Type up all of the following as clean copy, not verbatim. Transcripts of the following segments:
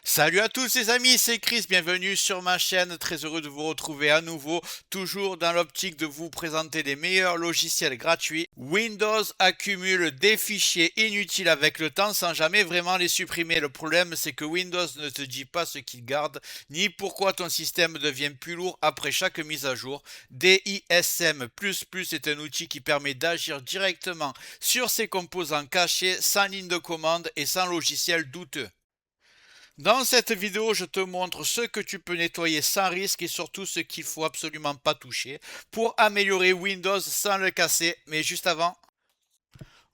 Salut à tous les amis, c'est Chris, bienvenue sur ma chaîne, très heureux de vous retrouver à nouveau, toujours dans l'optique de vous présenter les meilleurs logiciels gratuits. Windows accumule des fichiers inutiles avec le temps sans jamais vraiment les supprimer. Le problème c'est que Windows ne te dit pas ce qu'il garde, ni pourquoi ton système devient plus lourd après chaque mise à jour. DISM++ est un outil qui permet d'agir directement sur ses composants cachés, sans ligne de commande et sans logiciel douteux. Dans cette vidéo, je te montre ce que tu peux nettoyer sans risque et surtout ce qu'il faut absolument pas toucher pour améliorer Windows sans le casser. Mais juste avant,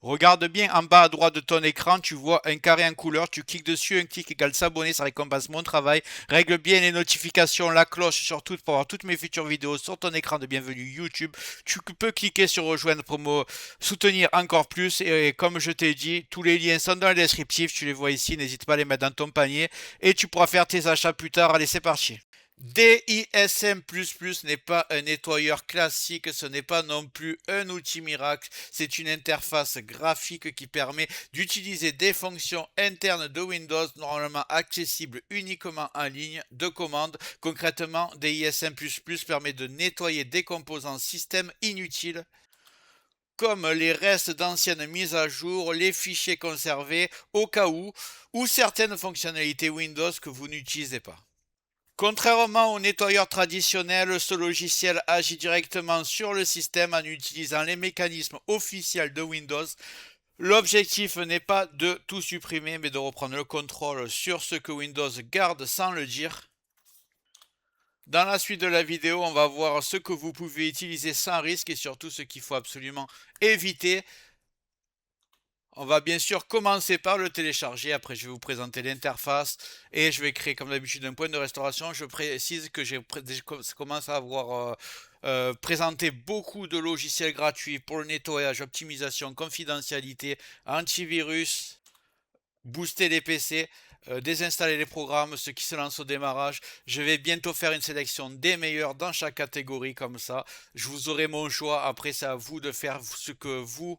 regarde bien en bas à droite de ton écran, tu vois un carré en couleur, tu cliques dessus, un clic égale s'abonner, ça récompense mon travail. Règle bien les notifications, la cloche surtout pour avoir toutes mes futures vidéos sur ton écran de bienvenue YouTube. Tu peux cliquer sur rejoindre pour me soutenir encore plus et comme je t'ai dit, tous les liens sont dans le descriptif, tu les vois ici, n'hésite pas à les mettre dans ton panier et tu pourras faire tes achats plus tard. Allez, c'est parti. DISM++ n'est pas un nettoyeur classique, ce n'est pas non plus un outil miracle, c'est une interface graphique qui permet d'utiliser des fonctions internes de Windows normalement accessibles uniquement en ligne de commande. Concrètement, DISM++ permet de nettoyer des composants système inutiles comme les restes d'anciennes mises à jour, les fichiers conservés au cas où, ou certaines fonctionnalités Windows que vous n'utilisez pas. Contrairement au nettoyeur traditionnel, ce logiciel agit directement sur le système en utilisant les mécanismes officiels de Windows. L'objectif n'est pas de tout supprimer, mais de reprendre le contrôle sur ce que Windows garde sans le dire. Dans la suite de la vidéo, on va voir ce que vous pouvez utiliser sans risque et surtout ce qu'il faut absolument éviter. On va bien sûr commencer par le télécharger, après je vais vous présenter l'interface et je vais créer comme d'habitude un point de restauration. Je précise que j'ai commencé à avoir présenté beaucoup de logiciels gratuits pour le nettoyage, optimisation, confidentialité, antivirus, booster les PC, désinstaller les programmes, ceux qui se lancent au démarrage. Je vais bientôt faire une sélection des meilleurs dans chaque catégorie comme ça. Je vous aurai mon choix, après c'est à vous de faire ce que vous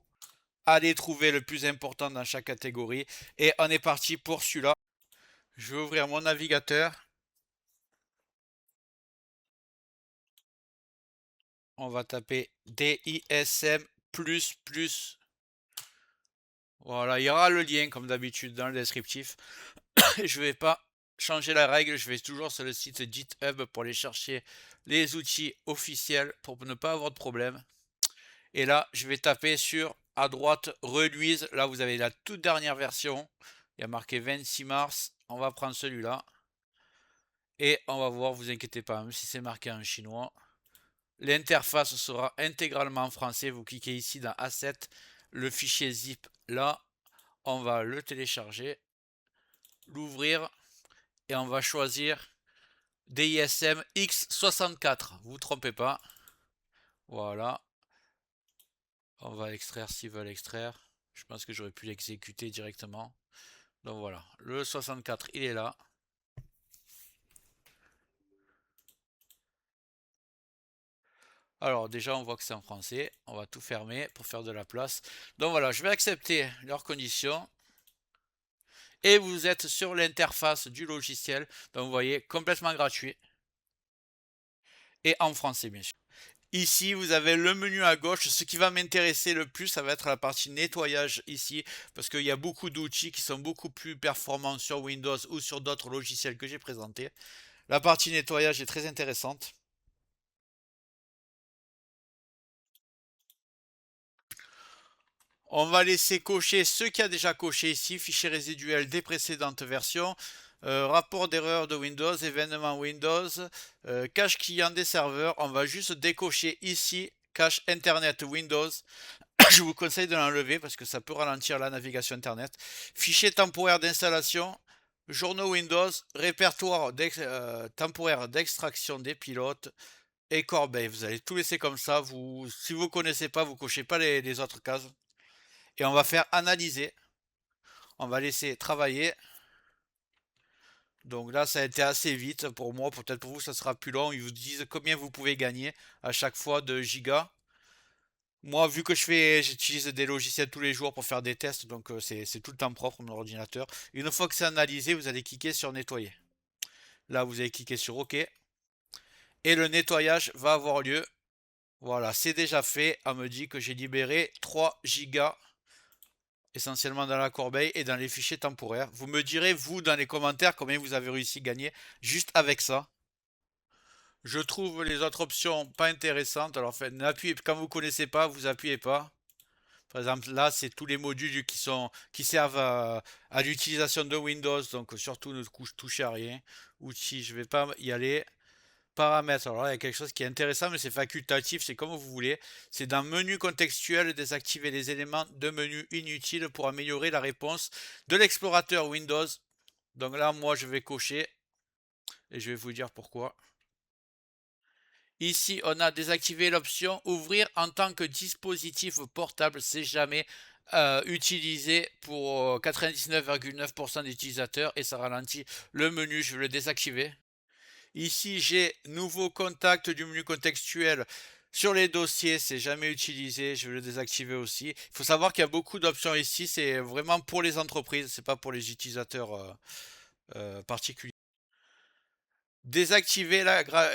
allez trouver le plus important dans chaque catégorie. Et on est parti pour celui-là. Je vais ouvrir mon navigateur. On va taper DISM++. Voilà, il y aura le lien comme d'habitude dans le descriptif. Je ne vais pas changer la règle, je vais toujours sur le site GitHub pour aller chercher les outils officiels pour ne pas avoir de problème. Et là, je vais taper sur à droite Reluise. Là, vous avez la toute dernière version. Il y a marqué 26 mars. On va prendre celui-là. Et on va voir, vous inquiétez pas, même si c'est marqué en chinois. L'interface sera intégralement en français. Vous cliquez ici dans Asset. Le fichier zip là. On va le télécharger. L'ouvrir. Et on va choisir DISM X64. Vous ne vous trompez pas. Voilà. On va extraire s'ils veulent extraire. Je pense que j'aurais pu l'exécuter directement. Donc voilà, le 64 il est là. Alors déjà on voit que c'est en français. On va tout fermer pour faire de la place. Donc voilà, je vais accepter leurs conditions. Et vous êtes sur l'interface du logiciel. Donc vous voyez, complètement gratuit. Et en français bien sûr. Ici, vous avez le menu à gauche. Ce qui va m'intéresser le plus, ça va être la partie nettoyage ici, parce qu'il y a beaucoup d'outils qui sont beaucoup plus performants sur Windows ou sur d'autres logiciels que j'ai présentés. La partie nettoyage est très intéressante. On va laisser cocher ce qui a déjà coché ici, fichier résiduel des précédentes versions, rapport d'erreur de Windows, événement Windows, cache client des serveurs. On va juste décocher ici, cache Internet Windows. Je vous conseille de l'enlever parce que ça peut ralentir la navigation Internet. Fichier temporaire d'installation, journaux Windows, répertoire temporaire d'extraction des pilotes et corbeille. Vous allez tout laisser comme ça. Si vous ne connaissez pas, vous cochez pas les autres cases. Et on va faire analyser. On va laisser travailler. Donc là, ça a été assez vite pour moi. Peut-être pour vous, ça sera plus long. Ils vous disent combien vous pouvez gagner à chaque fois de gigas. Moi, vu que j'utilise des logiciels tous les jours pour faire des tests, donc c'est tout le temps propre mon ordinateur. Une fois que c'est analysé, vous allez cliquer sur nettoyer. Là, vous allez cliquer sur OK et le nettoyage va avoir lieu. Voilà, c'est déjà fait. On me dit que j'ai libéré 3 gigas essentiellement dans la corbeille et dans les fichiers temporaires. Vous me direz, vous, dans les commentaires, combien vous avez réussi à gagner juste avec ça. Je trouve les autres options pas intéressantes. Alors, quand vous connaissez pas, vous appuyez pas. Par exemple, là, c'est tous les modules qui servent à l'utilisation de Windows. Donc, surtout, ne touchez à rien. Outils, je vais pas y aller. Paramètres. Alors là, il y a quelque chose qui est intéressant, mais c'est facultatif. C'est comme vous voulez. C'est dans menu contextuel, désactiver les éléments de menu inutiles pour améliorer la réponse de l'explorateur Windows. Donc là, moi, je vais cocher et je vais vous dire pourquoi. Ici, on a désactivé l'option ouvrir en tant que dispositif portable. C'est jamais utilisé pour 99,9% d'utilisateurs et ça ralentit le menu. Je vais le désactiver. Ici, j'ai nouveau contact du menu contextuel. Sur les dossiers, c'est jamais utilisé. Je vais le désactiver aussi. Il faut savoir qu'il y a beaucoup d'options ici. C'est vraiment pour les entreprises. C'est pas pour les utilisateurs particuliers. Désactiver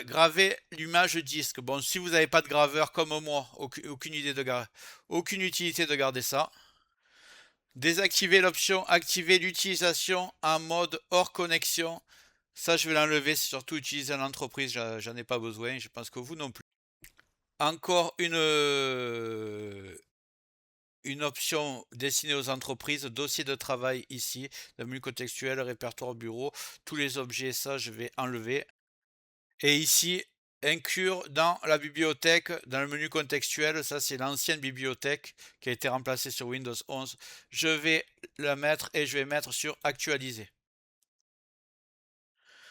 graver l'image disque. Bon, si vous n'avez pas de graveur comme moi, aucune utilité de garder ça. Désactiver l'option activer l'utilisation en mode hors connexion. Ça, je vais l'enlever. C'est surtout utilisé en entreprise. J'en ai pas besoin. Je pense que vous non plus. Encore une option destinée aux entreprises, dossier de travail ici, le menu contextuel, répertoire bureau, tous les objets, ça je vais enlever. Et ici, inclure dans la bibliothèque, dans le menu contextuel, ça c'est l'ancienne bibliothèque qui a été remplacée sur Windows 11. Je vais la mettre et je vais mettre sur actualiser.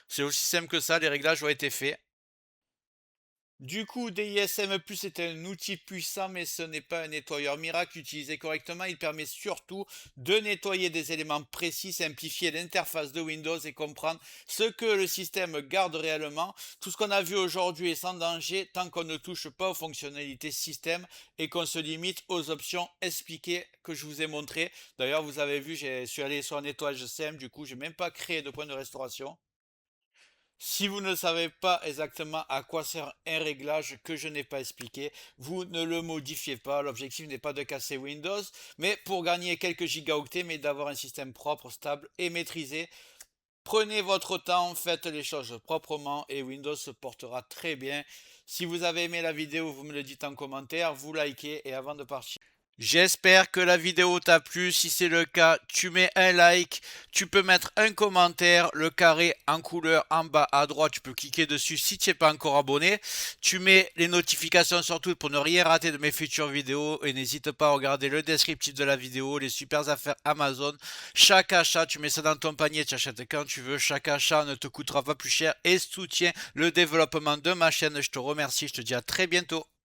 C'est aussi simple que ça, les réglages ont été faits. Du coup, DISM+ est un outil puissant, mais ce n'est pas un nettoyeur miracle. Utilisé correctement, il permet surtout de nettoyer des éléments précis, simplifier l'interface de Windows et comprendre ce que le système garde réellement. Tout ce qu'on a vu aujourd'hui est sans danger tant qu'on ne touche pas aux fonctionnalités système et qu'on se limite aux options expliquées que je vous ai montrées. D'ailleurs, vous avez vu, je suis allé sur un nettoyage simple, du coup, j'ai même pas créé de point de restauration. Si vous ne savez pas exactement à quoi sert un réglage que je n'ai pas expliqué, vous ne le modifiez pas. L'objectif n'est pas de casser Windows, mais pour gagner quelques gigaoctets, mais d'avoir un système propre, stable et maîtrisé. Prenez votre temps, faites les choses proprement et Windows se portera très bien. Si vous avez aimé la vidéo, vous me le dites en commentaire, vous likez et avant de partir. J'espère que la vidéo t'a plu. Si c'est le cas, tu mets un like. Tu peux mettre un commentaire. Le carré en couleur en bas à droite, tu peux cliquer dessus si tu n'es pas encore abonné. Tu mets les notifications surtout pour ne rien rater de mes futures vidéos. Et n'hésite pas à regarder le descriptif de la vidéo, les super affaires Amazon. Chaque achat, tu mets ça dans ton panier, tu achètes quand tu veux. Chaque achat ne te coûtera pas plus cher et soutient le développement de ma chaîne. Je te remercie. Je te dis à très bientôt.